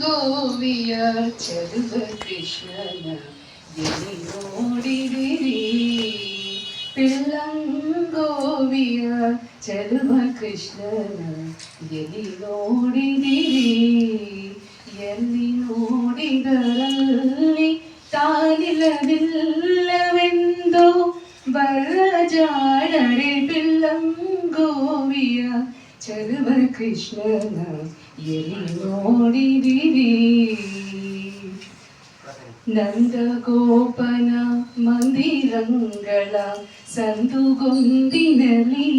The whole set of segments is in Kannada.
ಪಿಲ್ಲಂಗೋವಿಯ ಚಲುವ ಕೃಷ್ಣನ ಎಲ್ಲಿ ನೋಡಿದಿರಿ ಪಿಲ್ಲಂಗೋವಿಯ ಚಲುವ ಕೃಷ್ಣನ ಎಲ್ಲಿ ನೋಡಿದಿರಿ ಎಲ್ಲಿ ನೋಡಿದರಲ್ಲಿ ತಾನಿಲ್ಲದಿಲ್ಲವೆಂದು ಬರಜಾಡರೆ ಪಿಲ್ಲಂಗೋವಿಯ ಚಲುವ ಕೃಷ್ಣನ ಎಲ್ಲಿ ನೋಡಿದಿರಿ ನಂದಗೋಪನ ಮಂದಿರಂಗಳ ಸಂದುಗೊಂದಿನಲಿ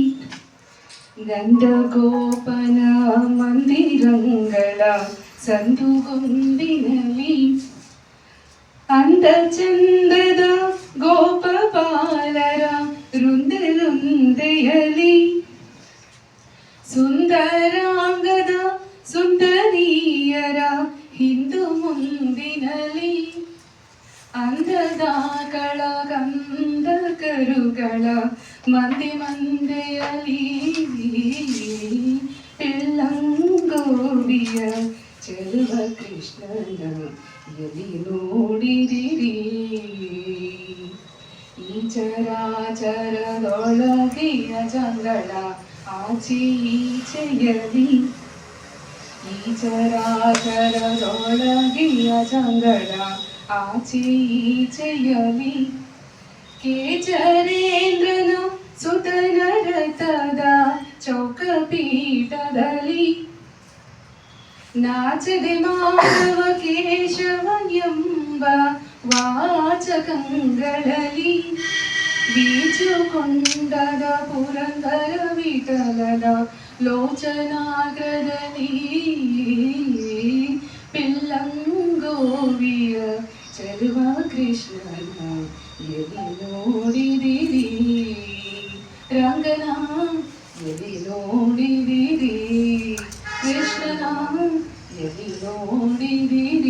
ನಂದಗೋಪನ ಮಂದಿರಂಗಳ ಸಂದುಗೊಂದಿನಲಿ ಅಂದ ಚಂದದ ಗೋಪಬಾಲರ ವೃಂದಲುಂದೆಯಲಿ ಸುಂದರಾಂಗದ ಸುಂದರಿಯರ ಹಿಂದು ಮುಂದಿನಲಿ ಅಂದದಾಗಳ ಗಂಧ ಕರುಗಳ ಮಂದೆ ಮಂದೆಯಲಿ ಪಿಲ್ಲಂಗೋವಿಯ ಚಲುವ ಕೃಷ್ಣನ ಎಲ್ಲಿ ನೋಡಿದಿರಿ ಈ ಚರಾಚರದೊಳಗೆಯ ಜಂಗಳ ಆಚೆ ಈಚೆಯಲಿ ಈ ಚರಾಚರದೊಳಗೆಯ ಜಂಗಳ ಆಚೆ ಈಚೆಯಲಿ ಕೇಚರೇಂದ್ರನ ಸುತನ ರಥದ ಚೌಕಪೀಠದಲ್ಲಿ ನಾಚದೆ ಮಾಧವ ಕೇಶವ ಎಂಬ ವಾಚಕಗಳಲ್ಲಿ ಬೀಚುಕೊಂಡದ ಪುರಂದರ ವಿಠಲದ ಲೋಚನಾಗ್ರದಲ್ಲಿ ಪಿಲ್ಲಂಗೋವಿಯ ಚಲುವ ಕೃಷ್ಣನ ಎಲ್ಲಿ ನೋಡಿದಿರಿ ರಂಗನ ಎಲ್ಲಿ ನೋಡಿದಿರಿ ಕೃಷ್ಣನ ಎಲ್ಲಿ ನೋಡಿದಿರಿ